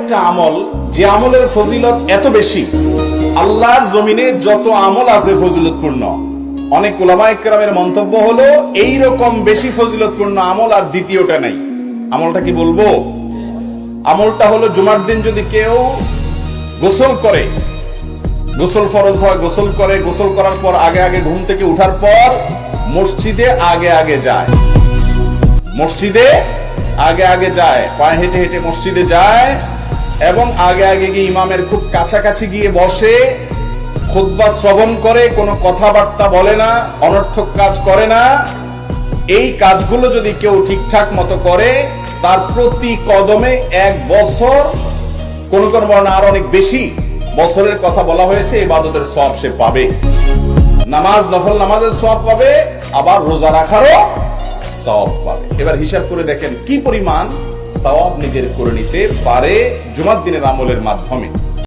একটা আমল, যে আমলের ফজিলত এত বেশি, আল্লাহর জমিনে যত আমল আছে ফজিলতপূর্ণ, অনেক উলামায়ে কেরামের মন্তব্য হলো এইরকম বেশি ফজিলতপূর্ণ আমল আর দ্বিতীয়টা নাই। আমলটা কি বলবো? আমলটা হলো জুমার দিন যদি কেউ গোসল করে, গোসল ফরজ হয়, গোসল করে, গোসল করার পর আগে আগে ঘুম থেকে উঠার পর মসজিদে আগে আগে যায়, মসজিদে আগে আগে যায়, পায়ে হেঁটে হেঁটে মসজিদে যায় এবং আগে আগে গিয়ে ইমামের খুব কাছাকাছি গিয়ে বসে খুতবা শ্রবণ করে, কোনো কথাবার্তা বলে না, অনর্থক কাজ করে না। এই কাজগুলো যদি কেউ ঠিকঠাক মতো করে, তার প্রতি কদমে 1 বছর, কোন কোন বর্ণনা আর অনেক বেশি বছরের কথা বলা হয়েছে, ইবাদতের সওয়াব সে পাবে। নামাজ, নফল নামাজের সওয়াব পাবে, আবার রোজা রাখারও সওয়াব পাবে। এবার হিসাব করে দেখেন কি পরিমাণ সওয়াব নিজের করে নিতে পারে জুমার দিনের আমলের মাধ্যমে।